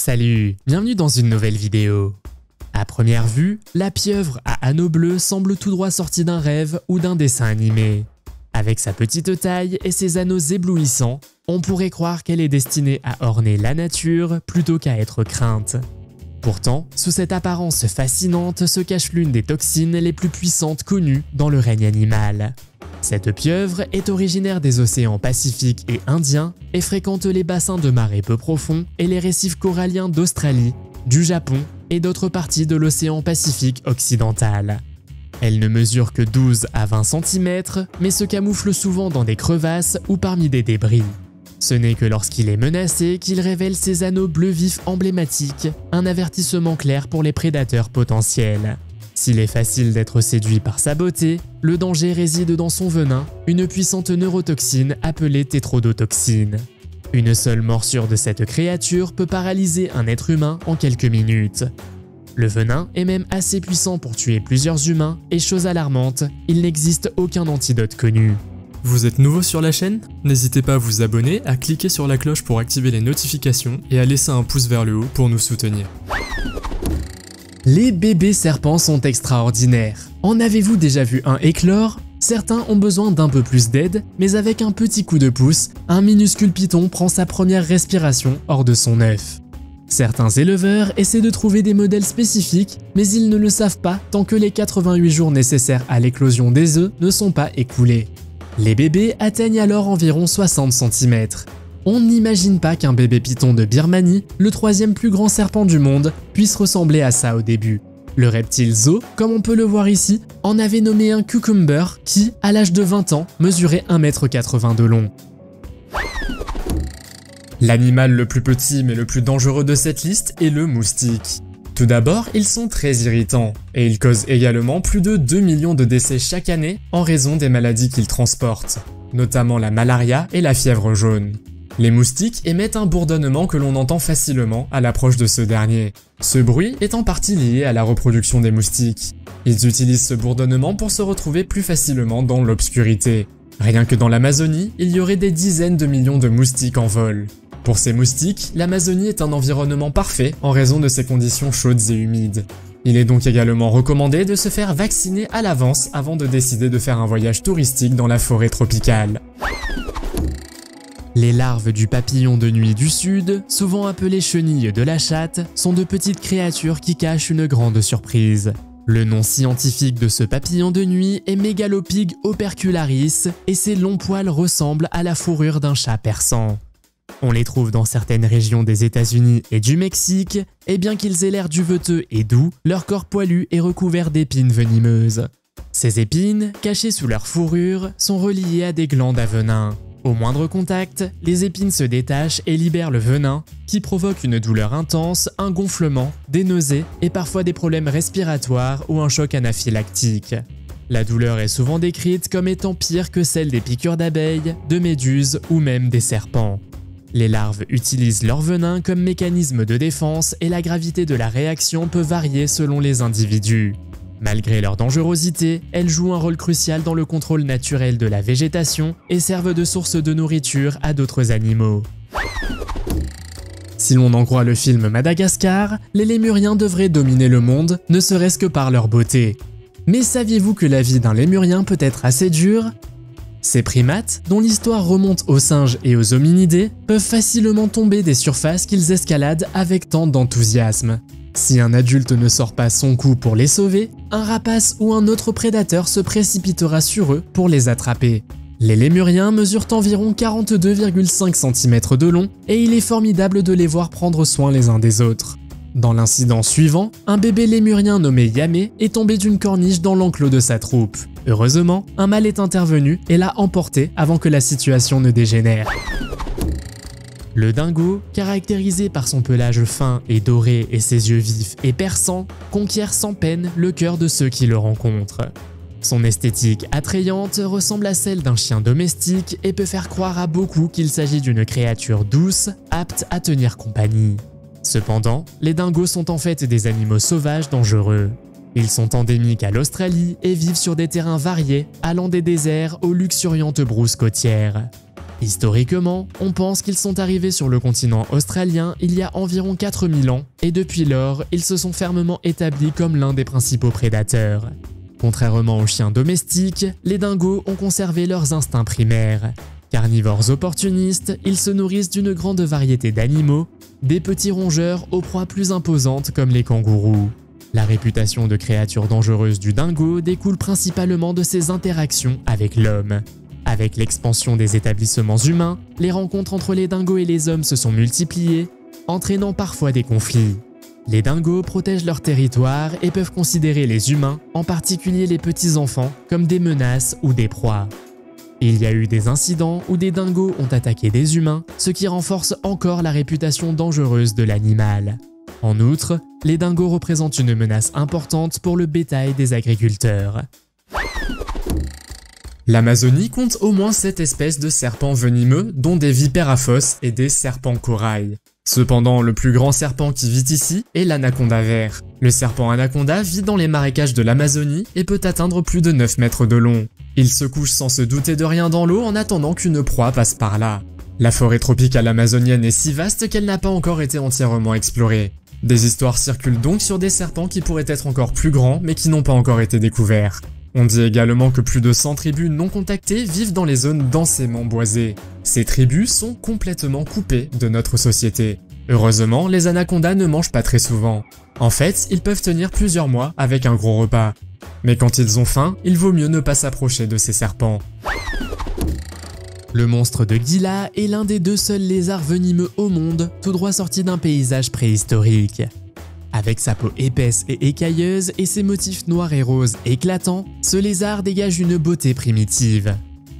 Salut, bienvenue dans une nouvelle vidéo. À première vue, la pieuvre à anneaux bleus semble tout droit sortie d'un rêve ou d'un dessin animé. Avec sa petite taille et ses anneaux éblouissants, on pourrait croire qu'elle est destinée à orner la nature plutôt qu'à être crainte. Pourtant, sous cette apparence fascinante se cache l'une des toxines les plus puissantes connues dans le règne animal. Cette pieuvre est originaire des océans Pacifique et Indien et fréquente les bassins de marée peu profonds et les récifs coralliens d'Australie, du Japon et d'autres parties de l'océan Pacifique occidental. Elle ne mesure que 12 à 20 cm, mais se camoufle souvent dans des crevasses ou parmi des débris. Ce n'est que lorsqu'il est menacé qu'il révèle ses anneaux bleus vifs emblématiques, un avertissement clair pour les prédateurs potentiels. S'il est facile d'être séduit par sa beauté, le danger réside dans son venin, une puissante neurotoxine appelée tétrodotoxine. Une seule morsure de cette créature peut paralyser un être humain en quelques minutes. Le venin est même assez puissant pour tuer plusieurs humains et chose alarmante, il n'existe aucun antidote connu. Vous êtes nouveau sur la chaîne? N'hésitez pas à vous abonner, à cliquer sur la cloche pour activer les notifications et à laisser un pouce vers le haut pour nous soutenir. Les bébés serpents sont extraordinaires. En avez-vous déjà vu un éclore? Certains ont besoin d'un peu plus d'aide, mais avec un petit coup de pouce, un minuscule python prend sa première respiration hors de son œuf. Certains éleveurs essaient de trouver des modèles spécifiques, mais ils ne le savent pas tant que les 88 jours nécessaires à l'éclosion des œufs ne sont pas écoulés. Les bébés atteignent alors environ 60 cm. On n'imagine pas qu'un bébé python de Birmanie, le troisième plus grand serpent du monde, puisse ressembler à ça au début. Le reptile zoo, comme on peut le voir ici, en avait nommé un cucumber qui, à l'âge de 20 ans, mesurait 1,80 m de long. L'animal le plus petit mais le plus dangereux de cette liste est le moustique. Tout d'abord, ils sont très irritants, et ils causent également plus de 2 millions de décès chaque année en raison des maladies qu'ils transportent, notamment la malaria et la fièvre jaune. Les moustiques émettent un bourdonnement que l'on entend facilement à l'approche de ce dernier. Ce bruit est en partie lié à la reproduction des moustiques. Ils utilisent ce bourdonnement pour se retrouver plus facilement dans l'obscurité. Rien que dans l'Amazonie, il y aurait des dizaines de millions de moustiques en vol. Pour ces moustiques, l'Amazonie est un environnement parfait en raison de ses conditions chaudes et humides. Il est donc également recommandé de se faire vacciner à l'avance avant de décider de faire un voyage touristique dans la forêt tropicale. Les larves du papillon de nuit du sud, souvent appelées chenilles de la chatte, sont de petites créatures qui cachent une grande surprise. Le nom scientifique de ce papillon de nuit est Megalopyge opercularis et ses longs poils ressemblent à la fourrure d'un chat persan. On les trouve dans certaines régions des États-Unis et du Mexique, et bien qu'ils aient l'air duveteux et doux, leur corps poilu est recouvert d'épines venimeuses. Ces épines, cachées sous leur fourrure, sont reliées à des glandes à venin. Au moindre contact, les épines se détachent et libèrent le venin, qui provoque une douleur intense, un gonflement, des nausées et parfois des problèmes respiratoires ou un choc anaphylactique. La douleur est souvent décrite comme étant pire que celle des piqûres d'abeilles, de méduses ou même des serpents. Les larves utilisent leur venin comme mécanisme de défense et la gravité de la réaction peut varier selon les individus. Malgré leur dangerosité, elles jouent un rôle crucial dans le contrôle naturel de la végétation et servent de source de nourriture à d'autres animaux. Si l'on en croit le film Madagascar, les lémuriens devraient dominer le monde, ne serait-ce que par leur beauté. Mais saviez-vous que la vie d'un lémurien peut être assez dure ? Ces primates, dont l'histoire remonte aux singes et aux hominidés, peuvent facilement tomber des surfaces qu'ils escaladent avec tant d'enthousiasme. Si un adulte ne sort pas son coup pour les sauver, un rapace ou un autre prédateur se précipitera sur eux pour les attraper. Les lémuriens mesurent environ 42,5 cm de long et il est formidable de les voir prendre soin les uns des autres. Dans l'incident suivant, un bébé lémurien nommé Yamé est tombé d'une corniche dans l'enclos de sa troupe. Heureusement, un mâle est intervenu et l'a emporté avant que la situation ne dégénère. Le dingo, caractérisé par son pelage fin et doré et ses yeux vifs et perçants, conquiert sans peine le cœur de ceux qui le rencontrent. Son esthétique attrayante ressemble à celle d'un chien domestique et peut faire croire à beaucoup qu'il s'agit d'une créature douce, apte à tenir compagnie. Cependant, les dingos sont en fait des animaux sauvages dangereux. Ils sont endémiques à l'Australie et vivent sur des terrains variés, allant des déserts aux luxuriantes brousses côtières. Historiquement, on pense qu'ils sont arrivés sur le continent australien il y a environ 4000 ans et depuis lors, ils se sont fermement établis comme l'un des principaux prédateurs. Contrairement aux chiens domestiques, les dingos ont conservé leurs instincts primaires. Carnivores opportunistes, ils se nourrissent d'une grande variété d'animaux, des petits rongeurs aux proies plus imposantes comme les kangourous. La réputation de créature dangereuse du dingo découle principalement de ses interactions avec l'homme. Avec l'expansion des établissements humains, les rencontres entre les dingos et les hommes se sont multipliées, entraînant parfois des conflits. Les dingos protègent leur territoire et peuvent considérer les humains, en particulier les petits-enfants, comme des menaces ou des proies. Il y a eu des incidents où des dingos ont attaqué des humains, ce qui renforce encore la réputation dangereuse de l'animal. En outre, les dingos représentent une menace importante pour le bétail des agriculteurs. L'Amazonie compte au moins 7 espèces de serpents venimeux, dont des vipères à fosse et des serpents corail. Cependant, le plus grand serpent qui vit ici est l'anaconda vert. Le serpent anaconda vit dans les marécages de l'Amazonie et peut atteindre plus de 9 mètres de long. Il se couche sans se douter de rien dans l'eau en attendant qu'une proie passe par là. La forêt tropicale amazonienne est si vaste qu'elle n'a pas encore été entièrement explorée. Des histoires circulent donc sur des serpents qui pourraient être encore plus grands mais qui n'ont pas encore été découverts. On dit également que plus de 100 tribus non contactées vivent dans les zones densément boisées. Ces tribus sont complètement coupées de notre société. Heureusement, les anacondas ne mangent pas très souvent. En fait, ils peuvent tenir plusieurs mois avec un gros repas. Mais quand ils ont faim, il vaut mieux ne pas s'approcher de ces serpents. Le monstre de Gila est l'un des 2 seuls lézards venimeux au monde, tout droit sorti d'un paysage préhistorique. Avec sa peau épaisse et écailleuse et ses motifs noirs et roses éclatants, ce lézard dégage une beauté primitive.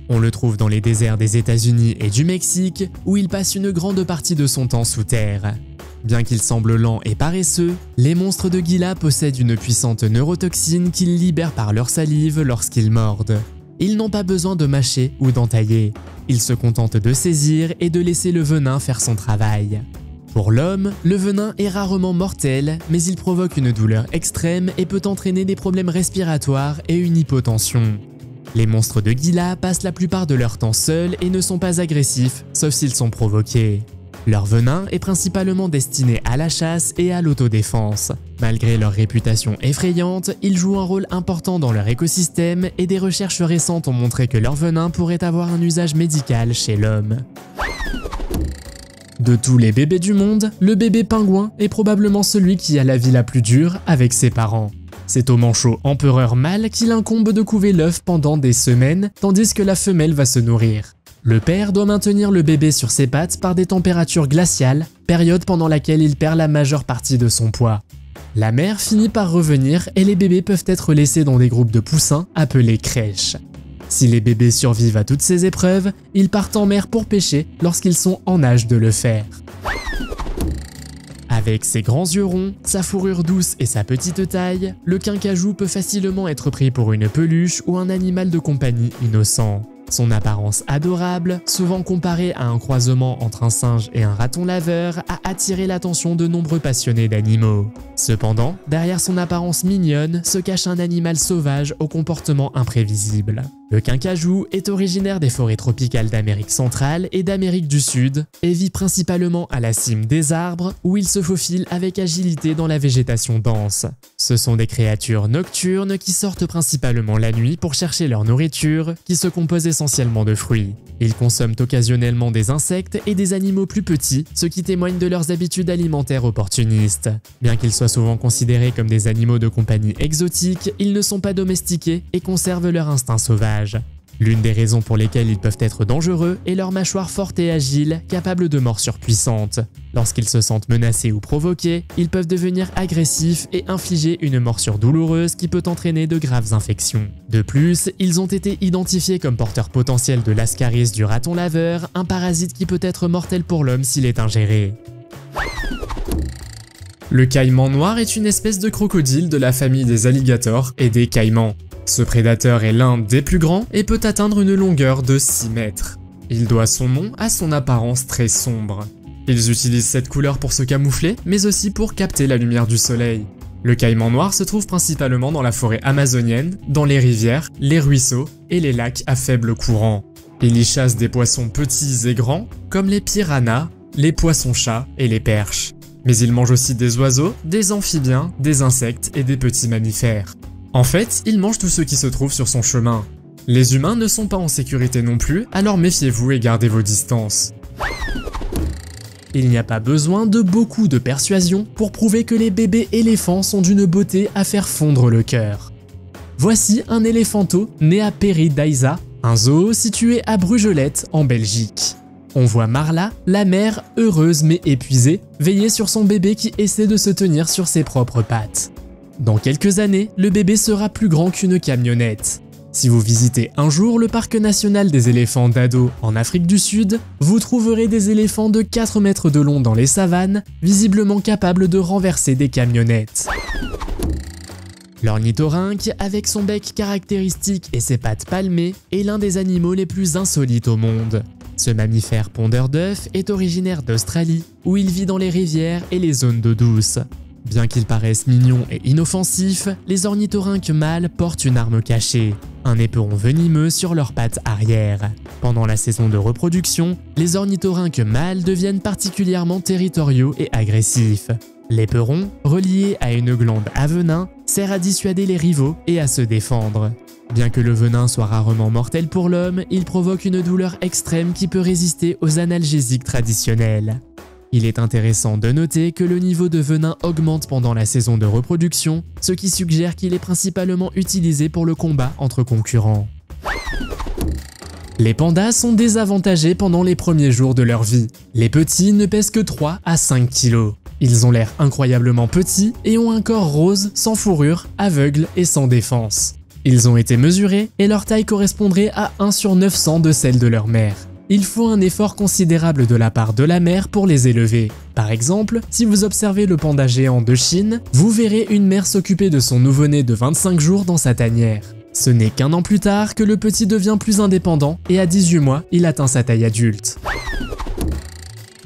On le trouve dans les déserts des États-Unis et du Mexique, où il passe une grande partie de son temps sous terre. Bien qu'il semble lent et paresseux, les monstres de Gila possèdent une puissante neurotoxine qu'ils libèrent par leur salive lorsqu'ils mordent. Ils n'ont pas besoin de mâcher ou d'entailler. Ils se contentent de saisir et de laisser le venin faire son travail. Pour l'homme, le venin est rarement mortel, mais il provoque une douleur extrême et peut entraîner des problèmes respiratoires et une hypotension. Les monstres de Gila passent la plupart de leur temps seuls et ne sont pas agressifs, sauf s'ils sont provoqués. Leur venin est principalement destiné à la chasse et à l'autodéfense. Malgré leur réputation effrayante, ils jouent un rôle important dans leur écosystème et des recherches récentes ont montré que leur venin pourrait avoir un usage médical chez l'homme. De tous les bébés du monde, le bébé pingouin est probablement celui qui a la vie la plus dure avec ses parents. C'est au manchot empereur mâle qu'il incombe de couver l'œuf pendant des semaines, tandis que la femelle va se nourrir. Le père doit maintenir le bébé sur ses pattes par des températures glaciales, période pendant laquelle il perd la majeure partie de son poids. La mère finit par revenir et les bébés peuvent être laissés dans des groupes de poussins appelés crèches. Si les bébés survivent à toutes ces épreuves, ils partent en mer pour pêcher lorsqu'ils sont en âge de le faire. Avec ses grands yeux ronds, sa fourrure douce et sa petite taille, le kinkajou peut facilement être pris pour une peluche ou un animal de compagnie innocent. Son apparence adorable, souvent comparée à un croisement entre un singe et un raton laveur, a attiré l'attention de nombreux passionnés d'animaux. Cependant, derrière son apparence mignonne se cache un animal sauvage au comportement imprévisible. Le kinkajou est originaire des forêts tropicales d'Amérique centrale et d'Amérique du Sud et vit principalement à la cime des arbres où il se faufile avec agilité dans la végétation dense. Ce sont des créatures nocturnes qui sortent principalement la nuit pour chercher leur nourriture qui se compose essentiellement de fruits. Ils consomment occasionnellement des insectes et des animaux plus petits, ce qui témoigne de leurs habitudes alimentaires opportunistes. Bien qu'ils soient souvent considérés comme des animaux de compagnie exotiques, ils ne sont pas domestiqués et conservent leur instinct sauvage. L'une des raisons pour lesquelles ils peuvent être dangereux est leur mâchoire forte et agile, capable de morsures puissantes. Lorsqu'ils se sentent menacés ou provoqués, ils peuvent devenir agressifs et infliger une morsure douloureuse qui peut entraîner de graves infections. De plus, ils ont été identifiés comme porteurs potentiels de l'ascaris du raton laveur, un parasite qui peut être mortel pour l'homme s'il est ingéré. Le caïman noir est une espèce de crocodile de la famille des alligators et des caïmans. Ce prédateur est l'un des plus grands et peut atteindre une longueur de 6 mètres. Il doit son nom à son apparence très sombre. Ils utilisent cette couleur pour se camoufler, mais aussi pour capter la lumière du soleil. Le caïman noir se trouve principalement dans la forêt amazonienne, dans les rivières, les ruisseaux et les lacs à faible courant. Il y chasse des poissons petits et grands, comme les piranhas, les poissons-chats et les perches. Mais il mange aussi des oiseaux, des amphibiens, des insectes et des petits mammifères. En fait, il mange tout ce qui se trouve sur son chemin. Les humains ne sont pas en sécurité non plus, alors méfiez-vous et gardez vos distances. Il n'y a pas besoin de beaucoup de persuasion pour prouver que les bébés éléphants sont d'une beauté à faire fondre le cœur. Voici un éléphanto né à Péry-d'Aïza, un zoo situé à Brugelette en Belgique. On voit Marla, la mère, heureuse mais épuisée, veiller sur son bébé qui essaie de se tenir sur ses propres pattes. Dans quelques années, le bébé sera plus grand qu'une camionnette. Si vous visitez un jour le parc national des éléphants d'Ado en Afrique du Sud, vous trouverez des éléphants de 4 mètres de long dans les savanes, visiblement capables de renverser des camionnettes. L'ornithorynque, avec son bec caractéristique et ses pattes palmées, est l'un des animaux les plus insolites au monde. Ce mammifère pondeur d'œufs est originaire d'Australie, où il vit dans les rivières et les zones d'eau douce. Bien qu'ils paraissent mignons et inoffensifs, les ornithorynques mâles portent une arme cachée, un éperon venimeux sur leurs pattes arrière. Pendant la saison de reproduction, les ornithorynques mâles deviennent particulièrement territoriaux et agressifs. L'éperon, relié à une glande à venin, sert à dissuader les rivaux et à se défendre. Bien que le venin soit rarement mortel pour l'homme, il provoque une douleur extrême qui peut résister aux analgésiques traditionnels. Il est intéressant de noter que le niveau de venin augmente pendant la saison de reproduction, ce qui suggère qu'il est principalement utilisé pour le combat entre concurrents. Les pandas sont désavantagés pendant les premiers jours de leur vie. Les petits ne pèsent que 3 à 5 kg. Ils ont l'air incroyablement petits et ont un corps rose, sans fourrure, aveugle et sans défense. Ils ont été mesurés et leur taille correspondrait à 1 sur 900 de celle de leur mère. Il faut un effort considérable de la part de la mère pour les élever. Par exemple, si vous observez le panda géant de Chine, vous verrez une mère s'occuper de son nouveau-né de 25 jours dans sa tanière. Ce n'est qu'un an plus tard que le petit devient plus indépendant et à 18 mois, il atteint sa taille adulte.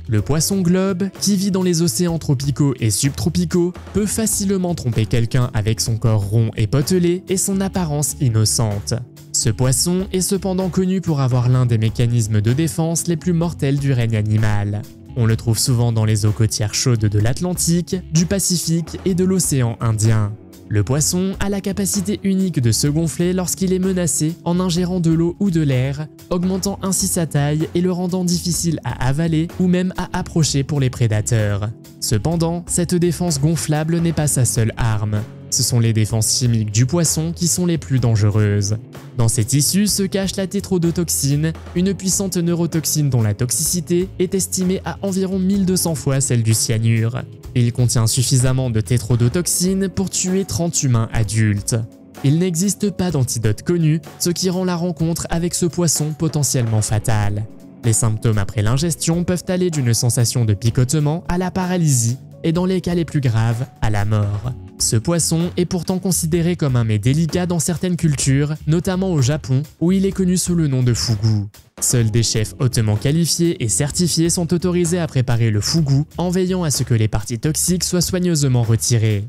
Le poisson globe, qui vit dans les océans tropicaux et subtropicaux, peut facilement tromper quelqu'un avec son corps rond et potelé et son apparence innocente. Ce poisson est cependant connu pour avoir l'un des mécanismes de défense les plus mortels du règne animal. On le trouve souvent dans les eaux côtières chaudes de l'Atlantique, du Pacifique et de l'océan Indien. Le poisson a la capacité unique de se gonfler lorsqu'il est menacé en ingérant de l'eau ou de l'air, augmentant ainsi sa taille et le rendant difficile à avaler ou même à approcher pour les prédateurs. Cependant, cette défense gonflable n'est pas sa seule arme. Ce sont les défenses chimiques du poisson qui sont les plus dangereuses. Dans ces tissus se cache la tétrodotoxine, une puissante neurotoxine dont la toxicité est estimée à environ 1200 fois celle du cyanure. Il contient suffisamment de tétrodotoxine pour tuer 30 humains adultes. Il n'existe pas d'antidote connu, ce qui rend la rencontre avec ce poisson potentiellement fatale. Les symptômes après l'ingestion peuvent aller d'une sensation de picotement à la paralysie et dans les cas les plus graves, à la mort. Ce poisson est pourtant considéré comme un mets délicat dans certaines cultures, notamment au Japon, où il est connu sous le nom de fugu. Seuls des chefs hautement qualifiés et certifiés sont autorisés à préparer le fugu en veillant à ce que les parties toxiques soient soigneusement retirées.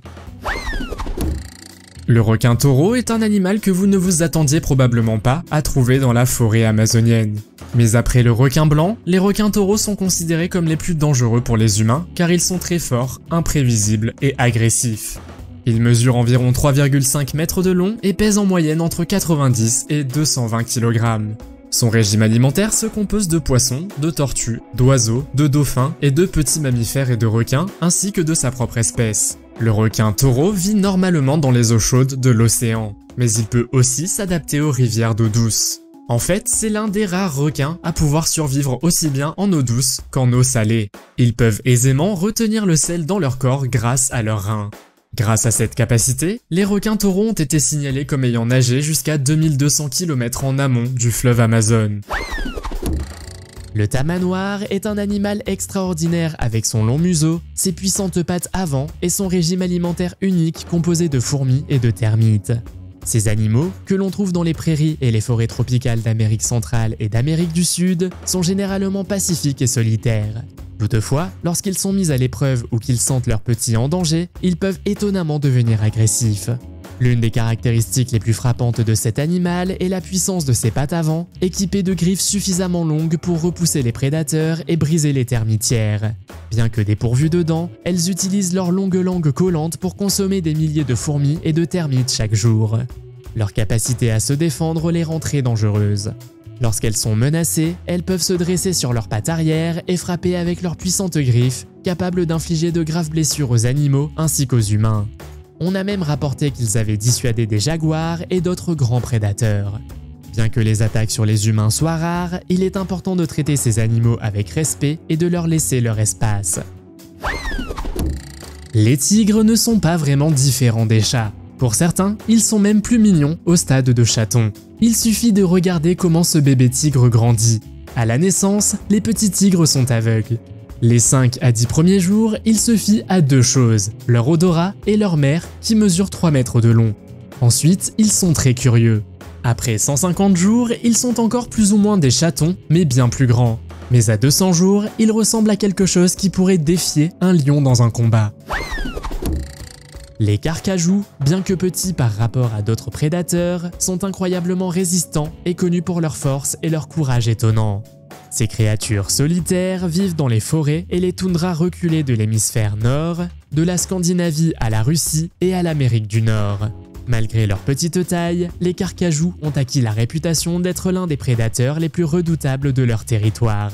Le requin-taureau est un animal que vous ne vous attendiez probablement pas à trouver dans la forêt amazonienne. Mais après le requin blanc, les requins-taureaux sont considérés comme les plus dangereux pour les humains car ils sont très forts, imprévisibles et agressifs. Ils mesurent environ 3,5 mètres de long et pèsent en moyenne entre 90 et 220 kg. Son régime alimentaire se compose de poissons, de tortues, d'oiseaux, de dauphins et de petits mammifères et de requins, ainsi que de sa propre espèce. Le requin-taureau vit normalement dans les eaux chaudes de l'océan, mais il peut aussi s'adapter aux rivières d'eau douce. En fait, c'est l'un des rares requins à pouvoir survivre aussi bien en eau douce qu'en eau salée. Ils peuvent aisément retenir le sel dans leur corps grâce à leurs reins. Grâce à cette capacité, les requins-taureaux ont été signalés comme ayant nagé jusqu'à 2200 km en amont du fleuve Amazone. Le tama noir est un animal extraordinaire avec son long museau, ses puissantes pattes avant et son régime alimentaire unique composé de fourmis et de termites. Ces animaux, que l'on trouve dans les prairies et les forêts tropicales d'Amérique centrale et d'Amérique du Sud, sont généralement pacifiques et solitaires. Toutefois, lorsqu'ils sont mis à l'épreuve ou qu'ils sentent leurs petits en danger, ils peuvent étonnamment devenir agressifs. L'une des caractéristiques les plus frappantes de cet animal est la puissance de ses pattes avant, équipées de griffes suffisamment longues pour repousser les prédateurs et briser les termitières. Bien que dépourvues de dents, elles utilisent leur longue langue collante pour consommer des milliers de fourmis et de termites chaque jour. Leur capacité à se défendre les rend très dangereuses. Lorsqu'elles sont menacées, elles peuvent se dresser sur leurs pattes arrière et frapper avec leurs puissantes griffes, capables d'infliger de graves blessures aux animaux ainsi qu'aux humains. On a même rapporté qu'ils avaient dissuadé des jaguars et d'autres grands prédateurs. Bien que les attaques sur les humains soient rares, il est important de traiter ces animaux avec respect et de leur laisser leur espace. Les tigres ne sont pas vraiment différents des chats. Pour certains, ils sont même plus mignons au stade de chaton. Il suffit de regarder comment ce bébé tigre grandit. À la naissance, les petits tigres sont aveugles. Les 5 à 10 premiers jours, ils se fient à 2 choses, leur odorat et leur mère qui mesure 3 mètres de long. Ensuite, ils sont très curieux. Après 150 jours, ils sont encore plus ou moins des chatons, mais bien plus grands. Mais à 200 jours, ils ressemblent à quelque chose qui pourrait défier un lion dans un combat. Les carcajous, bien que petits par rapport à d'autres prédateurs, sont incroyablement résistants et connus pour leur force et leur courage étonnant. Ces créatures solitaires vivent dans les forêts et les toundras reculées de l'hémisphère nord, de la Scandinavie à la Russie et à l'Amérique du Nord. Malgré leur petite taille, les carcajous ont acquis la réputation d'être l'un des prédateurs les plus redoutables de leur territoire.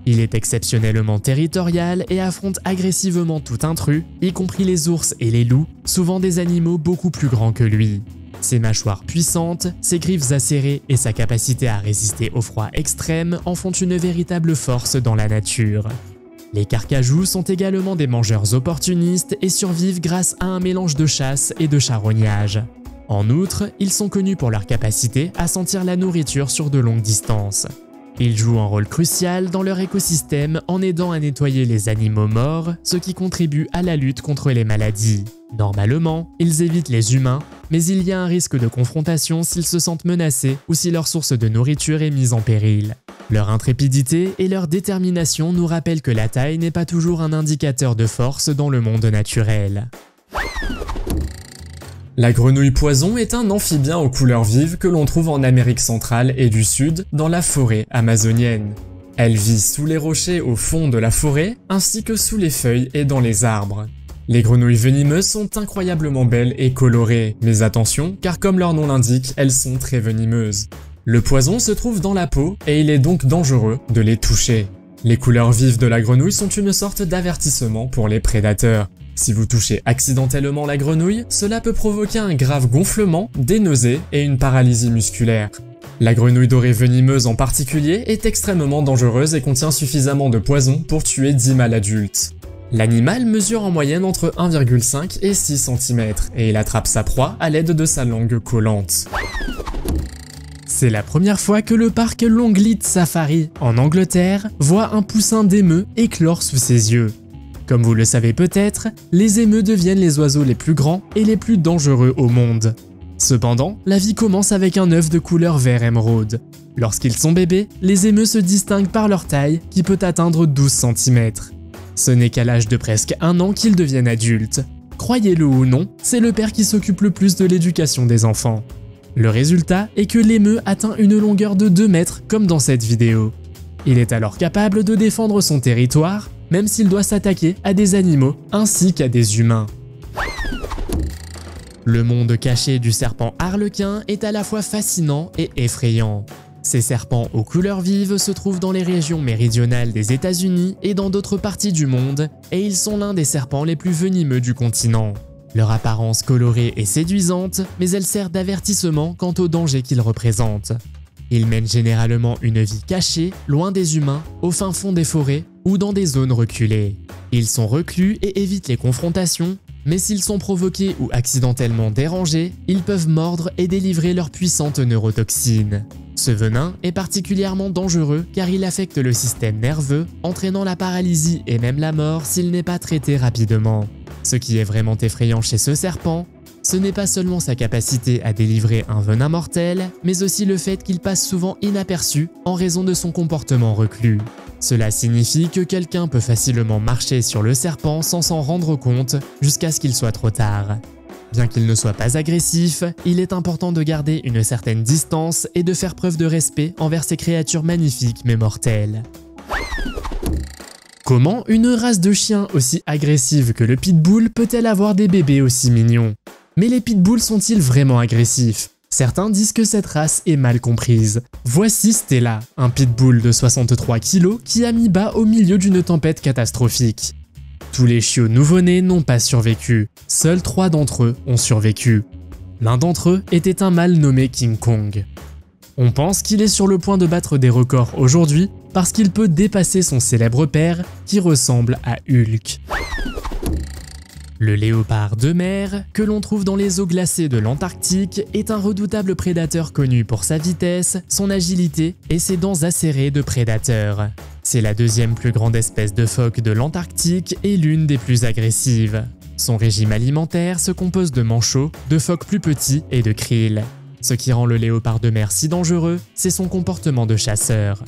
Il est exceptionnellement territorial et affronte agressivement tout intrus, y compris les ours et les loups, souvent des animaux beaucoup plus grands que lui. Ses mâchoires puissantes, ses griffes acérées et sa capacité à résister au froid extrême en font une véritable force dans la nature. Les carcajous sont également des mangeurs opportunistes et survivent grâce à un mélange de chasse et de charognage. En outre, ils sont connus pour leur capacité à sentir la nourriture sur de longues distances. Ils jouent un rôle crucial dans leur écosystème en aidant à nettoyer les animaux morts, ce qui contribue à la lutte contre les maladies. Normalement, ils évitent les humains, mais il y a un risque de confrontation s'ils se sentent menacés ou si leur source de nourriture est mise en péril. Leur intrépidité et leur détermination nous rappellent que la taille n'est pas toujours un indicateur de force dans le monde naturel. La grenouille poison est un amphibien aux couleurs vives que l'on trouve en Amérique centrale et du Sud, dans la forêt amazonienne. Elle vit sous les rochers au fond de la forêt, ainsi que sous les feuilles et dans les arbres. Les grenouilles venimeuses sont incroyablement belles et colorées, mais attention, car comme leur nom l'indique, elles sont très venimeuses. Le poison se trouve dans la peau et il est donc dangereux de les toucher. Les couleurs vives de la grenouille sont une sorte d'avertissement pour les prédateurs. Si vous touchez accidentellement la grenouille, cela peut provoquer un grave gonflement, des nausées et une paralysie musculaire. La grenouille dorée venimeuse en particulier est extrêmement dangereuse et contient suffisamment de poison pour tuer 10 mâles adultes. L'animal mesure en moyenne entre 1,5 et 6 cm et il attrape sa proie à l'aide de sa langue collante. C'est la première fois que le parc Longleat Safari, en Angleterre, voit un poussin d'émeu éclore sous ses yeux. Comme vous le savez peut-être, les émeus deviennent les oiseaux les plus grands et les plus dangereux au monde. Cependant, la vie commence avec un œuf de couleur vert émeraude. Lorsqu'ils sont bébés, les émeus se distinguent par leur taille qui peut atteindre 12 cm. Ce n'est qu'à l'âge de presque 1 an qu'ils deviennent adultes. Croyez-le ou non, c'est le père qui s'occupe le plus de l'éducation des enfants. Le résultat est que l'émeu atteint une longueur de 2 mètres comme dans cette vidéo. Il est alors capable de défendre son territoire, même s'il doit s'attaquer à des animaux ainsi qu'à des humains. Le monde caché du serpent arlequin est à la fois fascinant et effrayant. Ces serpents aux couleurs vives se trouvent dans les régions méridionales des États-Unis et dans d'autres parties du monde, et ils sont l'un des serpents les plus venimeux du continent. Leur apparence colorée est séduisante, mais elle sert d'avertissement quant au danger qu'ils représentent. Ils mènent généralement une vie cachée, loin des humains, au fin fond des forêts ou dans des zones reculées. Ils sont reclus et évitent les confrontations, mais s'ils sont provoqués ou accidentellement dérangés, ils peuvent mordre et délivrer leurs puissantes neurotoxines. Ce venin est particulièrement dangereux car il affecte le système nerveux, entraînant la paralysie et même la mort s'il n'est pas traité rapidement. Ce qui est vraiment effrayant chez ce serpent, ce n'est pas seulement sa capacité à délivrer un venin mortel, mais aussi le fait qu'il passe souvent inaperçu en raison de son comportement reclus. Cela signifie que quelqu'un peut facilement marcher sur le serpent sans s'en rendre compte jusqu'à ce qu'il soit trop tard. Bien qu'il ne soit pas agressif, il est important de garder une certaine distance et de faire preuve de respect envers ces créatures magnifiques mais mortelles. Comment une race de chiens aussi agressive que le pitbull peut-elle avoir des bébés aussi mignons? Mais les pitbulls sont-ils vraiment agressifs? Certains disent que cette race est mal comprise. Voici Stella, un pitbull de 63 kg qui a mis bas au milieu d'une tempête catastrophique. Tous les chiots nouveau-nés n'ont pas survécu, seuls 3 d'entre eux ont survécu. L'un d'entre eux était un mâle nommé King Kong. On pense qu'il est sur le point de battre des records aujourd'hui parce qu'il peut dépasser son célèbre père qui ressemble à Hulk. Le léopard de mer, que l'on trouve dans les eaux glacées de l'Antarctique, est un redoutable prédateur connu pour sa vitesse, son agilité et ses dents acérées de prédateurs. C'est la deuxième plus grande espèce de phoque de l'Antarctique et l'une des plus agressives. Son régime alimentaire se compose de manchots, de phoques plus petits et de krill. Ce qui rend le léopard de mer si dangereux, c'est son comportement de chasseur.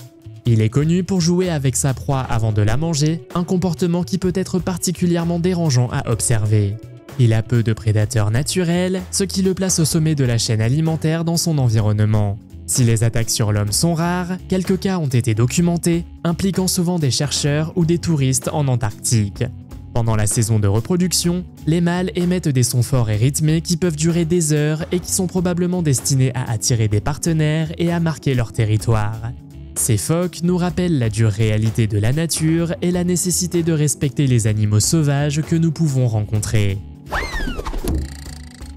Il est connu pour jouer avec sa proie avant de la manger, un comportement qui peut être particulièrement dérangeant à observer. Il a peu de prédateurs naturels, ce qui le place au sommet de la chaîne alimentaire dans son environnement. Si les attaques sur l'homme sont rares, quelques cas ont été documentés, impliquant souvent des chercheurs ou des touristes en Antarctique. Pendant la saison de reproduction, les mâles émettent des sons forts et rythmés qui peuvent durer des heures et qui sont probablement destinés à attirer des partenaires et à marquer leur territoire. Ces phoques nous rappellent la dure réalité de la nature et la nécessité de respecter les animaux sauvages que nous pouvons rencontrer.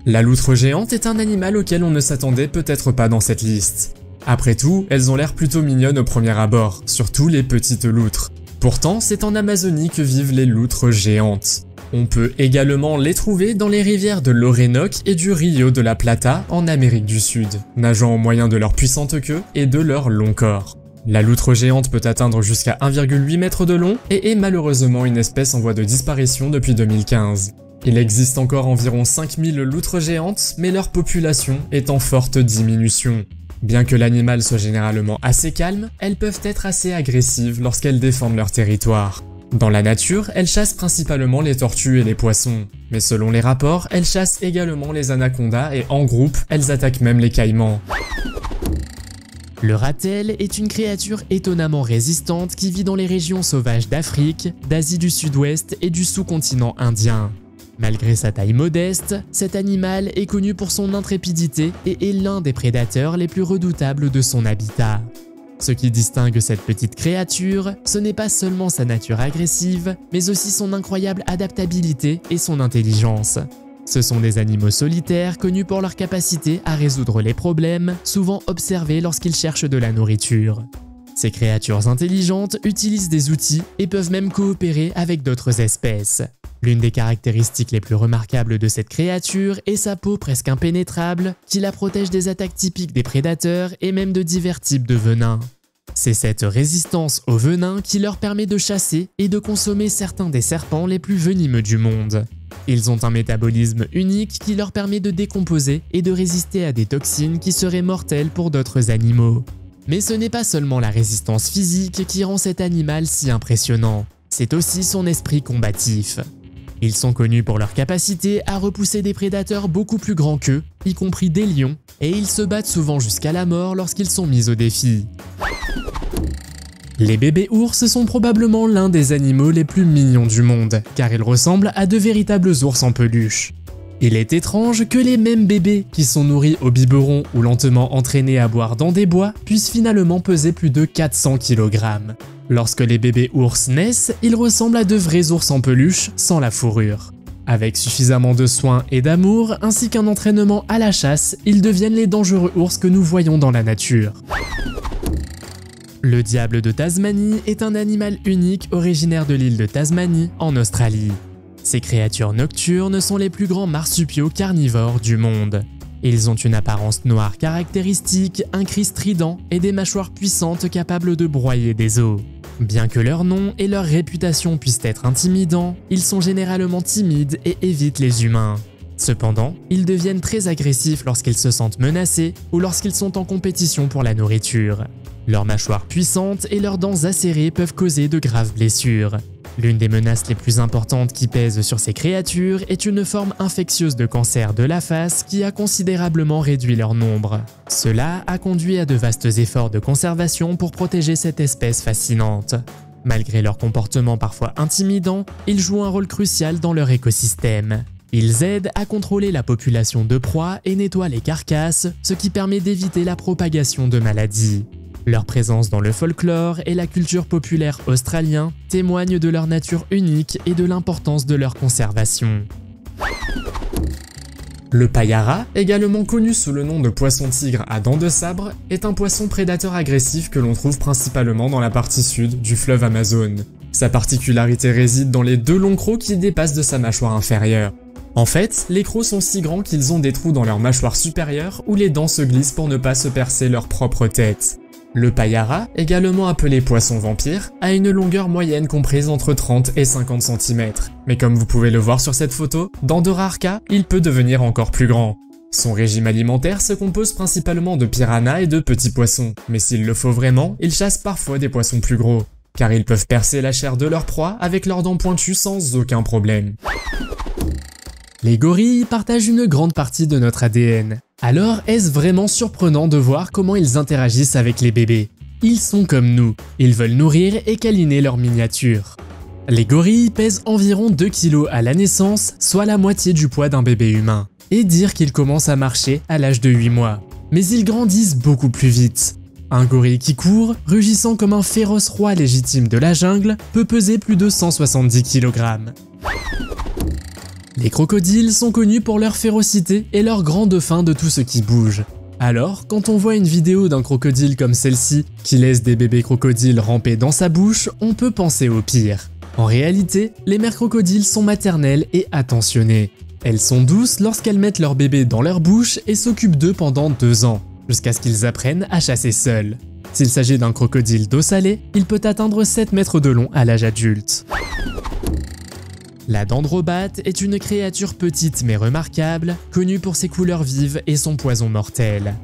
La loutre géante est un animal auquel on ne s'attendait peut-être pas dans cette liste. Après tout, elles ont l'air plutôt mignonnes au premier abord, surtout les petites loutres. Pourtant, c'est en Amazonie que vivent les loutres géantes. On peut également les trouver dans les rivières de l'Orénoque et du Rio de la Plata en Amérique du Sud, nageant au moyen de leur puissante queue et de leur long corps. La loutre géante peut atteindre jusqu'à 1,8 m de long et est malheureusement une espèce en voie de disparition depuis 2015. Il existe encore environ 5000 loutres géantes, mais leur population est en forte diminution. Bien que l'animal soit généralement assez calme, elles peuvent être assez agressives lorsqu'elles défendent leur territoire. Dans la nature, elles chassent principalement les tortues et les poissons. Mais selon les rapports, elles chassent également les anacondas et en groupe, elles attaquent même les caïmans. Le ratel est une créature étonnamment résistante qui vit dans les régions sauvages d'Afrique, d'Asie du Sud-Ouest et du sous-continent indien. Malgré sa taille modeste, cet animal est connu pour son intrépidité et est l'un des prédateurs les plus redoutables de son habitat. Ce qui distingue cette petite créature, ce n'est pas seulement sa nature agressive, mais aussi son incroyable adaptabilité et son intelligence. Ce sont des animaux solitaires connus pour leur capacité à résoudre les problèmes, souvent observés lorsqu'ils cherchent de la nourriture. Ces créatures intelligentes utilisent des outils et peuvent même coopérer avec d'autres espèces. L'une des caractéristiques les plus remarquables de cette créature est sa peau presque impénétrable qui la protège des attaques typiques des prédateurs et même de divers types de venins. C'est cette résistance au venin qui leur permet de chasser et de consommer certains des serpents les plus venimeux du monde. Ils ont un métabolisme unique qui leur permet de décomposer et de résister à des toxines qui seraient mortelles pour d'autres animaux. Mais ce n'est pas seulement la résistance physique qui rend cet animal si impressionnant, c'est aussi son esprit combatif. Ils sont connus pour leur capacité à repousser des prédateurs beaucoup plus grands qu'eux, y compris des lions, et ils se battent souvent jusqu'à la mort lorsqu'ils sont mis au défi. Les bébés ours sont probablement l'un des animaux les plus mignons du monde, car ils ressemblent à de véritables ours en peluche. Il est étrange que les mêmes bébés qui sont nourris au biberon ou lentement entraînés à boire dans des bois puissent finalement peser plus de 400 kg. Lorsque les bébés ours naissent, ils ressemblent à de vrais ours en peluche sans la fourrure. Avec suffisamment de soins et d'amour, ainsi qu'un entraînement à la chasse, ils deviennent les dangereux ours que nous voyons dans la nature. Le diable de Tasmanie est un animal unique originaire de l'île de Tasmanie, en Australie. Ces créatures nocturnes sont les plus grands marsupiaux carnivores du monde. Ils ont une apparence noire caractéristique, un cri strident et des mâchoires puissantes capables de broyer des os. Bien que leur nom et leur réputation puissent être intimidants, ils sont généralement timides et évitent les humains. Cependant, ils deviennent très agressifs lorsqu'ils se sentent menacés ou lorsqu'ils sont en compétition pour la nourriture. Leurs mâchoires puissantes et leurs dents acérées peuvent causer de graves blessures. L'une des menaces les plus importantes qui pèsent sur ces créatures est une forme infectieuse de cancer de la face qui a considérablement réduit leur nombre. Cela a conduit à de vastes efforts de conservation pour protéger cette espèce fascinante. Malgré leur comportement parfois intimidant, ils jouent un rôle crucial dans leur écosystème. Ils aident à contrôler la population de proies et nettoient les carcasses, ce qui permet d'éviter la propagation de maladies. Leur présence dans le folklore et la culture populaire australien témoignent de leur nature unique et de l'importance de leur conservation. Le payara, également connu sous le nom de poisson-tigre à dents de sabre, est un poisson prédateur agressif que l'on trouve principalement dans la partie sud du fleuve Amazone. Sa particularité réside dans les 2 longs crocs qui dépassent de sa mâchoire inférieure. En fait, les crocs sont si grands qu'ils ont des trous dans leur mâchoire supérieure où les dents se glissent pour ne pas se percer leur propre tête. Le payara, également appelé poisson vampire, a une longueur moyenne comprise entre 30 et 50 cm. Mais comme vous pouvez le voir sur cette photo, dans de rares cas, il peut devenir encore plus grand. Son régime alimentaire se compose principalement de piranhas et de petits poissons, mais s'il le faut vraiment, il chasse parfois des poissons plus gros, car ils peuvent percer la chair de leur proie avec leurs dents pointues sans aucun problème. Les gorilles partagent une grande partie de notre ADN. Alors est-ce vraiment surprenant de voir comment ils interagissent avec les bébés? Ils sont comme nous, ils veulent nourrir et câliner leurs miniatures. Les gorilles pèsent environ 2 kg à la naissance, soit la moitié du poids d'un bébé humain. Et dire qu'ils commencent à marcher à l'âge de 8 mois. Mais ils grandissent beaucoup plus vite. Un gorille qui court, rugissant comme un féroce roi légitime de la jungle, peut peser plus de 170 kg. Les crocodiles sont connus pour leur férocité et leur grande faim de tout ce qui bouge. Alors, quand on voit une vidéo d'un crocodile comme celle-ci, qui laisse des bébés crocodiles ramper dans sa bouche, on peut penser au pire. En réalité, les mères crocodiles sont maternelles et attentionnées. Elles sont douces lorsqu'elles mettent leurs bébés dans leur bouche et s'occupent d'eux pendant 2 ans, jusqu'à ce qu'ils apprennent à chasser seuls. S'il s'agit d'un crocodile d'eau salée, il peut atteindre 7 mètres de long à l'âge adulte. La dendrobate est une créature petite mais remarquable, connue pour ses couleurs vives et son poison mortel.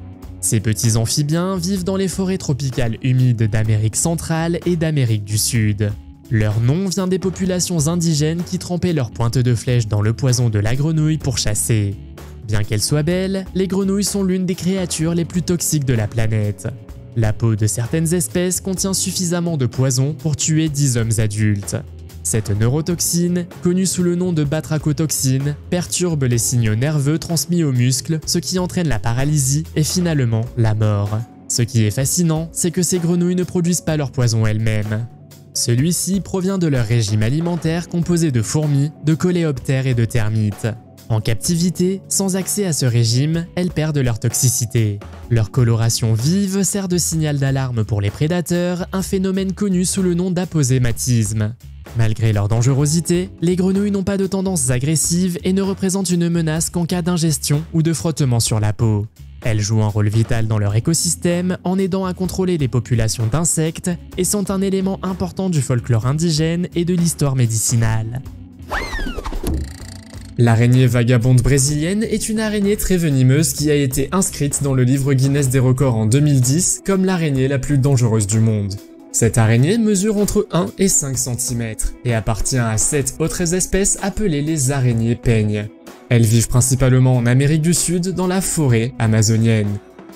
Ces petits amphibiens vivent dans les forêts tropicales humides d'Amérique centrale et d'Amérique du Sud. Leur nom vient des populations indigènes qui trempaient leurs pointes de flèche dans le poison de la grenouille pour chasser. Bien qu'elles soient belles, les grenouilles sont l'une des créatures les plus toxiques de la planète. La peau de certaines espèces contient suffisamment de poison pour tuer 10 hommes adultes. Cette neurotoxine, connue sous le nom de batrachotoxine, perturbe les signaux nerveux transmis aux muscles, ce qui entraîne la paralysie et finalement la mort. Ce qui est fascinant, c'est que ces grenouilles ne produisent pas leur poison elles-mêmes. Celui-ci provient de leur régime alimentaire composé de fourmis, de coléoptères et de termites. En captivité, sans accès à ce régime, elles perdent leur toxicité. Leur coloration vive sert de signal d'alarme pour les prédateurs, un phénomène connu sous le nom d'aposématisme. Malgré leur dangerosité, les grenouilles n'ont pas de tendances agressives et ne représentent une menace qu'en cas d'ingestion ou de frottement sur la peau. Elles jouent un rôle vital dans leur écosystème en aidant à contrôler les populations d'insectes et sont un élément important du folklore indigène et de l'histoire médicinale. L'araignée vagabonde brésilienne est une araignée très venimeuse qui a été inscrite dans le livre Guinness des records en 2010 comme l'araignée la plus dangereuse du monde. Cette araignée mesure entre 1 et 5 cm et appartient à 7 autres espèces appelées les araignées peignes. Elles vivent principalement en Amérique du Sud dans la forêt amazonienne.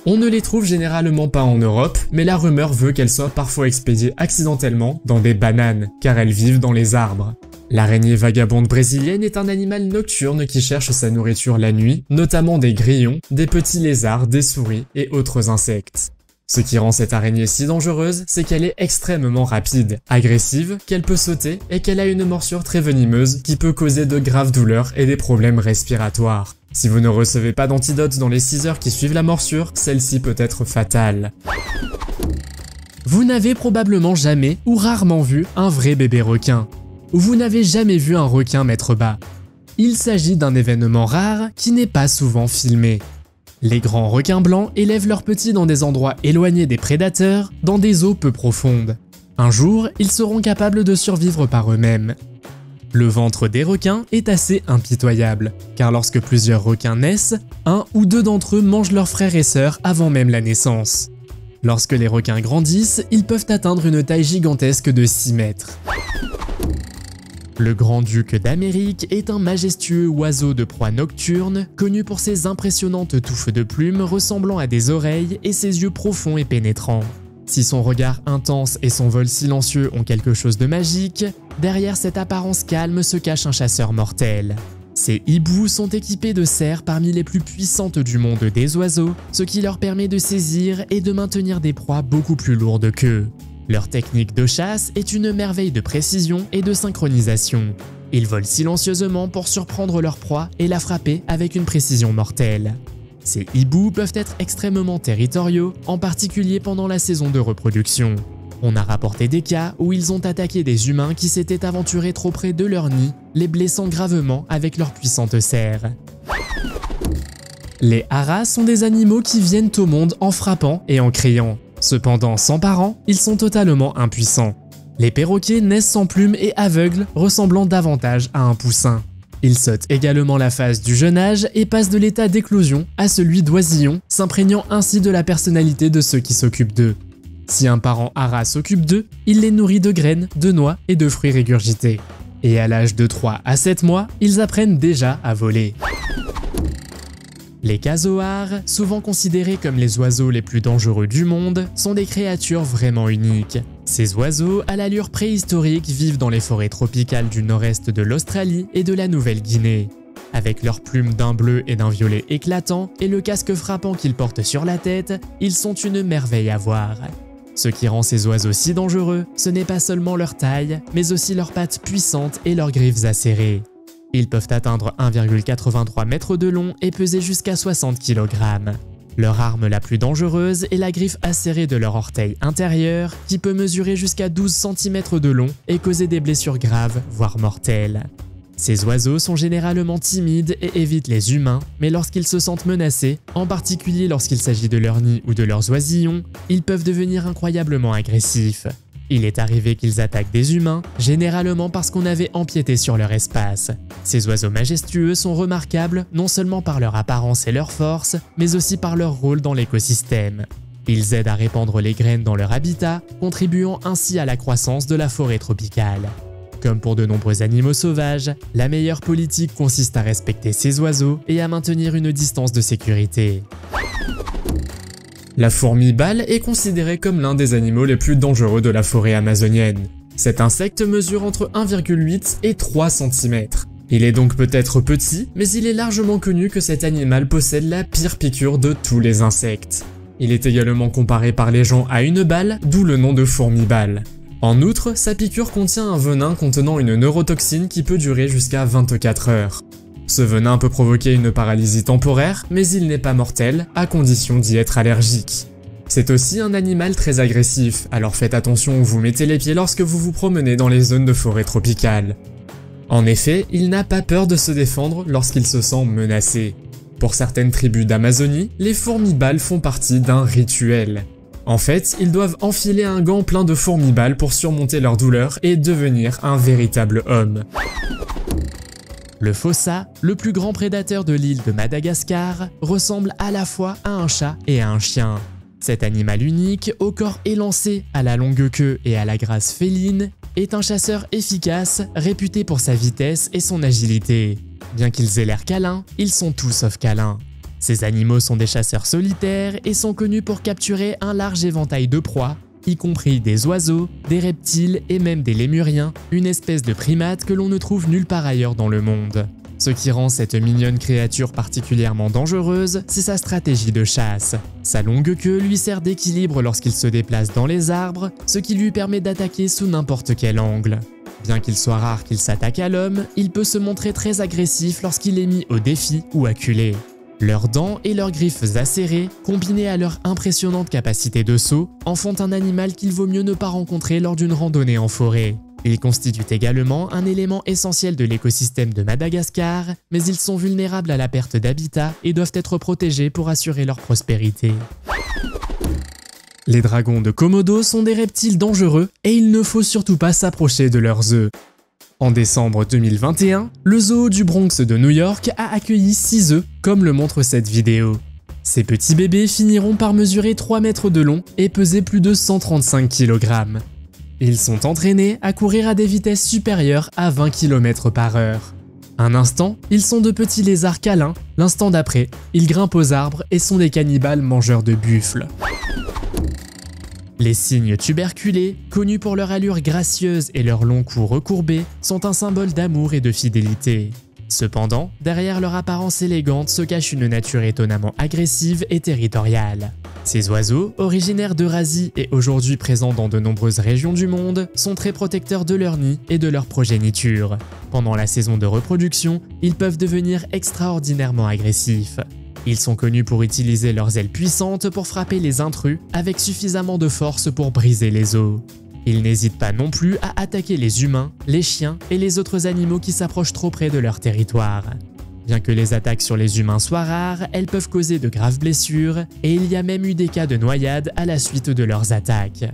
On ne les trouve généralement pas en Europe, mais la rumeur veut qu'elles soient parfois expédiées accidentellement dans des bananes, car elles vivent dans les arbres. L'araignée vagabonde brésilienne est un animal nocturne qui cherche sa nourriture la nuit, notamment des grillons, des petits lézards, des souris et autres insectes. Ce qui rend cette araignée si dangereuse, c'est qu'elle est extrêmement rapide, agressive, qu'elle peut sauter et qu'elle a une morsure très venimeuse qui peut causer de graves douleurs et des problèmes respiratoires. Si vous ne recevez pas d'antidote dans les 6 heures qui suivent la morsure, celle-ci peut être fatale. Vous n'avez probablement jamais ou rarement vu un vrai bébé requin. Ou vous n'avez jamais vu un requin mettre bas. Il s'agit d'un événement rare qui n'est pas souvent filmé. Les grands requins blancs élèvent leurs petits dans des endroits éloignés des prédateurs, dans des eaux peu profondes. Un jour, ils seront capables de survivre par eux-mêmes. Le ventre des requins est assez impitoyable, car lorsque plusieurs requins naissent, 1 ou 2 d'entre eux mangent leurs frères et sœurs avant même la naissance. Lorsque les requins grandissent, ils peuvent atteindre une taille gigantesque de 6 mètres. Le grand-duc d'Amérique est un majestueux oiseau de proie nocturne, connu pour ses impressionnantes touffes de plumes ressemblant à des oreilles et ses yeux profonds et pénétrants. Si son regard intense et son vol silencieux ont quelque chose de magique, derrière cette apparence calme se cache un chasseur mortel. Ces hiboux sont équipés de serres parmi les plus puissantes du monde des oiseaux, ce qui leur permet de saisir et de maintenir des proies beaucoup plus lourdes qu'eux. Leur technique de chasse est une merveille de précision et de synchronisation. Ils volent silencieusement pour surprendre leur proie et la frapper avec une précision mortelle. Ces hiboux peuvent être extrêmement territoriaux, en particulier pendant la saison de reproduction. On a rapporté des cas où ils ont attaqué des humains qui s'étaient aventurés trop près de leur nid, les blessant gravement avec leurs puissantes serres. Les haras sont des animaux qui viennent au monde en frappant et en criant. Cependant, sans parents, ils sont totalement impuissants. Les perroquets naissent sans plumes et aveugles, ressemblant davantage à un poussin. Ils sautent également la phase du jeune âge et passent de l'état d'éclosion à celui d'oisillon, s'imprégnant ainsi de la personnalité de ceux qui s'occupent d'eux. Si un parent hara s'occupe d'eux, il les nourrit de graines, de noix et de fruits régurgités. Et à l'âge de 3 à 7 mois, ils apprennent déjà à voler. Les casoars, souvent considérés comme les oiseaux les plus dangereux du monde, sont des créatures vraiment uniques. Ces oiseaux, à l'allure préhistorique, vivent dans les forêts tropicales du nord-est de l'Australie et de la Nouvelle-Guinée. Avec leurs plumes d'un bleu et d'un violet éclatant et le casque frappant qu'ils portent sur la tête, ils sont une merveille à voir. Ce qui rend ces oiseaux si dangereux, ce n'est pas seulement leur taille, mais aussi leurs pattes puissantes et leurs griffes acérées. Ils peuvent atteindre 1,83 mètres de long et peser jusqu'à 60 kg. Leur arme la plus dangereuse est la griffe acérée de leur orteil intérieur qui peut mesurer jusqu'à 12 cm de long et causer des blessures graves, voire mortelles. Ces oiseaux sont généralement timides et évitent les humains, mais lorsqu'ils se sentent menacés, en particulier lorsqu'il s'agit de leur nid ou de leurs oisillons, ils peuvent devenir incroyablement agressifs. Il est arrivé qu'ils attaquent des humains, généralement parce qu'on avait empiété sur leur espace. Ces oiseaux majestueux sont remarquables non seulement par leur apparence et leur force, mais aussi par leur rôle dans l'écosystème. Ils aident à répandre les graines dans leur habitat, contribuant ainsi à la croissance de la forêt tropicale. Comme pour de nombreux animaux sauvages, la meilleure politique consiste à respecter ces oiseaux et à maintenir une distance de sécurité. La fourmi balle est considérée comme l'un des animaux les plus dangereux de la forêt amazonienne. Cet insecte mesure entre 1,8 et 3 cm. Il est donc peut-être petit, mais il est largement connu que cet animal possède la pire piqûre de tous les insectes. Il est également comparé par les gens à une balle, d'où le nom de fourmi balle. En outre, sa piqûre contient un venin contenant une neurotoxine qui peut durer jusqu'à 24 heures. Ce venin peut provoquer une paralysie temporaire, mais il n'est pas mortel, à condition d'y être allergique. C'est aussi un animal très agressif, alors faites attention où vous mettez les pieds lorsque vous vous promenez dans les zones de forêt tropicale. En effet, il n'a pas peur de se défendre lorsqu'il se sent menacé. Pour certaines tribus d'Amazonie, les fourmis balles font partie d'un rituel. En fait, ils doivent enfiler un gant plein de fourmis balles pour surmonter leur douleur et devenir un véritable homme. Le fossa, le plus grand prédateur de l'île de Madagascar, ressemble à la fois à un chat et à un chien. Cet animal unique, au corps élancé, à la longue queue et à la grâce féline, est un chasseur efficace, réputé pour sa vitesse et son agilité. Bien qu'ils aient l'air câlins, ils sont tout sauf câlins. Ces animaux sont des chasseurs solitaires et sont connus pour capturer un large éventail de proies, y compris des oiseaux, des reptiles et même des lémuriens, une espèce de primate que l'on ne trouve nulle part ailleurs dans le monde. Ce qui rend cette mignonne créature particulièrement dangereuse, c'est sa stratégie de chasse. Sa longue queue lui sert d'équilibre lorsqu'il se déplace dans les arbres, ce qui lui permet d'attaquer sous n'importe quel angle. Bien qu'il soit rare qu'il s'attaque à l'homme, il peut se montrer très agressif lorsqu'il est mis au défi ou acculé. Leurs dents et leurs griffes acérées, combinées à leur impressionnante capacité de saut, en font un animal qu'il vaut mieux ne pas rencontrer lors d'une randonnée en forêt. Ils constituent également un élément essentiel de l'écosystème de Madagascar, mais ils sont vulnérables à la perte d'habitat et doivent être protégés pour assurer leur prospérité. Les dragons de Komodo sont des reptiles dangereux et il ne faut surtout pas s'approcher de leurs œufs. En décembre 2021, le zoo du Bronx de New York a accueilli 6 œufs, comme le montre cette vidéo. Ces petits bébés finiront par mesurer 3 mètres de long et peser plus de 135 kg. Ils sont entraînés à courir à des vitesses supérieures à 20 km/h. Un instant, ils sont de petits lézards câlins, l'instant d'après, ils grimpent aux arbres et sont des cannibales mangeurs de buffles. Les cygnes tuberculés, connus pour leur allure gracieuse et leur long cou recourbé, sont un symbole d'amour et de fidélité. Cependant, derrière leur apparence élégante se cache une nature étonnamment agressive et territoriale. Ces oiseaux, originaires d'Eurasie et aujourd'hui présents dans de nombreuses régions du monde, sont très protecteurs de leur nid et de leur progéniture. Pendant la saison de reproduction, ils peuvent devenir extraordinairement agressifs. Ils sont connus pour utiliser leurs ailes puissantes pour frapper les intrus avec suffisamment de force pour briser les os. Ils n'hésitent pas non plus à attaquer les humains, les chiens et les autres animaux qui s'approchent trop près de leur territoire. Bien que les attaques sur les humains soient rares, elles peuvent causer de graves blessures et il y a même eu des cas de noyade à la suite de leurs attaques.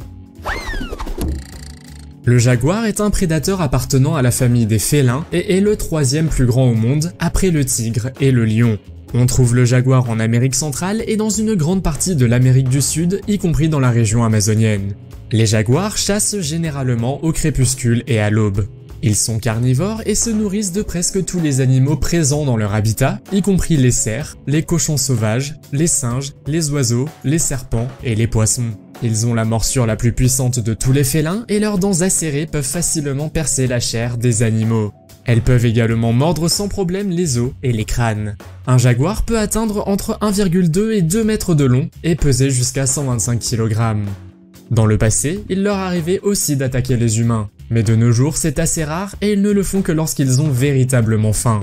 Le jaguar est un prédateur appartenant à la famille des félins et est le troisième plus grand au monde après le tigre et le lion. On trouve le jaguar en Amérique centrale et dans une grande partie de l'Amérique du Sud, y compris dans la région amazonienne. Les jaguars chassent généralement au crépuscule et à l'aube. Ils sont carnivores et se nourrissent de presque tous les animaux présents dans leur habitat, y compris les cerfs, les cochons sauvages, les singes, les oiseaux, les serpents et les poissons. Ils ont la morsure la plus puissante de tous les félins et leurs dents acérées peuvent facilement percer la chair des animaux. Elles peuvent également mordre sans problème les os et les crânes. Un jaguar peut atteindre entre 1,2 et 2 mètres de long et peser jusqu'à 125 kg. Dans le passé, il leur arrivait aussi d'attaquer les humains, mais de nos jours c'est assez rare et ils ne le font que lorsqu'ils ont véritablement faim.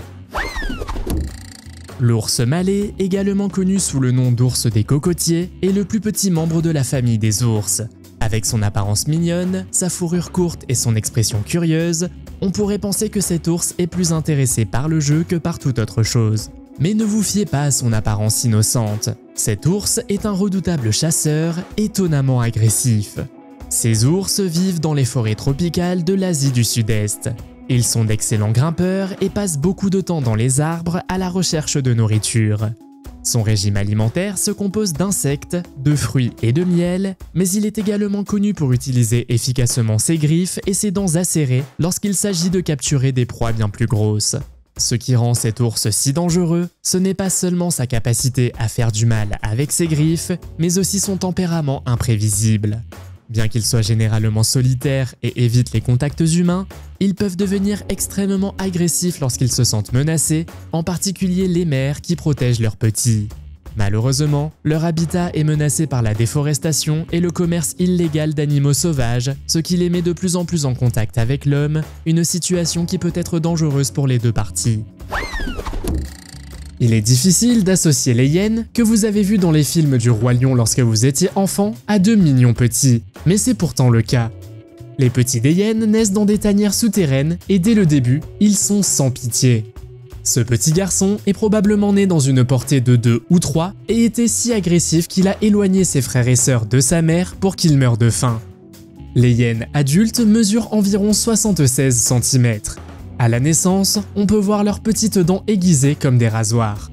L'ours malais, également connu sous le nom d'ours des cocotiers, est le plus petit membre de la famille des ours. Avec son apparence mignonne, sa fourrure courte et son expression curieuse, on pourrait penser que cet ours est plus intéressé par le jeu que par toute autre chose. Mais ne vous fiez pas à son apparence innocente. Cet ours est un redoutable chasseur, étonnamment agressif. Ces ours vivent dans les forêts tropicales de l'Asie du Sud-Est. Ils sont d'excellents grimpeurs et passent beaucoup de temps dans les arbres à la recherche de nourriture. Son régime alimentaire se compose d'insectes, de fruits et de miel, mais il est également connu pour utiliser efficacement ses griffes et ses dents acérées lorsqu'il s'agit de capturer des proies bien plus grosses. Ce qui rend cet ours si dangereux, ce n'est pas seulement sa capacité à faire du mal avec ses griffes, mais aussi son tempérament imprévisible. Bien qu'ils soient généralement solitaires et évitent les contacts humains, ils peuvent devenir extrêmement agressifs lorsqu'ils se sentent menacés, en particulier les mères qui protègent leurs petits. Malheureusement, leur habitat est menacé par la déforestation et le commerce illégal d'animaux sauvages, ce qui les met de plus en plus en contact avec l'homme, une situation qui peut être dangereuse pour les deux parties. Il est difficile d'associer les hyènes, que vous avez vues dans les films du Roi Lion lorsque vous étiez enfant, à de mignons petits, mais c'est pourtant le cas. Les petits des hyènes naissent dans des tanières souterraines et dès le début, ils sont sans pitié. Ce petit garçon est probablement né dans une portée de 2 ou 3 et était si agressif qu'il a éloigné ses frères et sœurs de sa mère pour qu'il meure de faim. Les hyènes adultes mesurent environ 76 cm. À la naissance, on peut voir leurs petites dents aiguisées comme des rasoirs.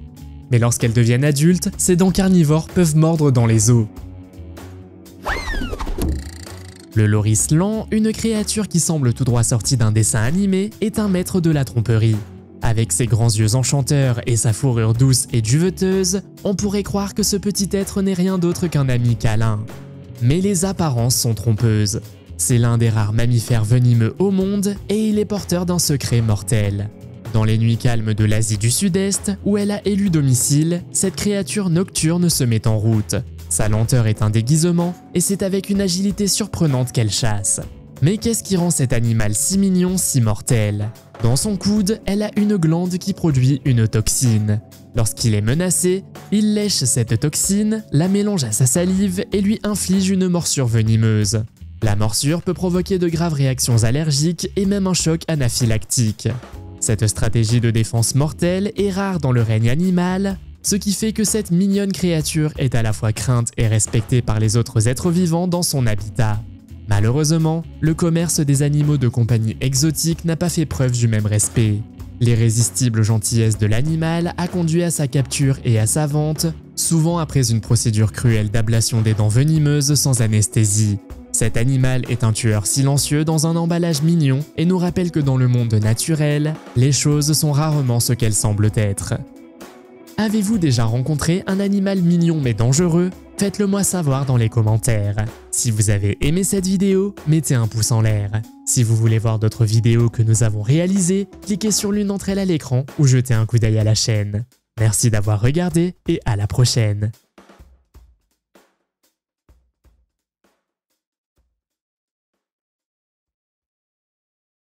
Mais lorsqu'elles deviennent adultes, ces dents carnivores peuvent mordre dans les os. Le loris lent, une créature qui semble tout droit sortie d'un dessin animé, est un maître de la tromperie. Avec ses grands yeux enchanteurs et sa fourrure douce et duveteuse, on pourrait croire que ce petit être n'est rien d'autre qu'un ami câlin. Mais les apparences sont trompeuses. C'est l'un des rares mammifères venimeux au monde et il est porteur d'un secret mortel. Dans les nuits calmes de l'Asie du Sud-Est, où elle a élu domicile, cette créature nocturne se met en route. Sa lenteur est un déguisement et c'est avec une agilité surprenante qu'elle chasse. Mais qu'est-ce qui rend cet animal si mignon, si mortel? Dans son coude, elle a une glande qui produit une toxine. Lorsqu'il est menacé, il lèche cette toxine, la mélange à sa salive et lui inflige une morsure venimeuse. La morsure peut provoquer de graves réactions allergiques et même un choc anaphylactique. Cette stratégie de défense mortelle est rare dans le règne animal, ce qui fait que cette mignonne créature est à la fois crainte et respectée par les autres êtres vivants dans son habitat. Malheureusement, le commerce des animaux de compagnie exotiques n'a pas fait preuve du même respect. L'irrésistible gentillesse de l'animal a conduit à sa capture et à sa vente, souvent après une procédure cruelle d'ablation des dents venimeuses sans anesthésie. Cet animal est un tueur silencieux dans un emballage mignon et nous rappelle que dans le monde naturel, les choses sont rarement ce qu'elles semblent être. Avez-vous déjà rencontré un animal mignon mais dangereux? Faites-le moi savoir dans les commentaires. Si vous avez aimé cette vidéo, mettez un pouce en l'air. Si vous voulez voir d'autres vidéos que nous avons réalisées, cliquez sur l'une d'entre elles à l'écran ou jetez un coup d'œil à la chaîne. Merci d'avoir regardé et à la prochaine.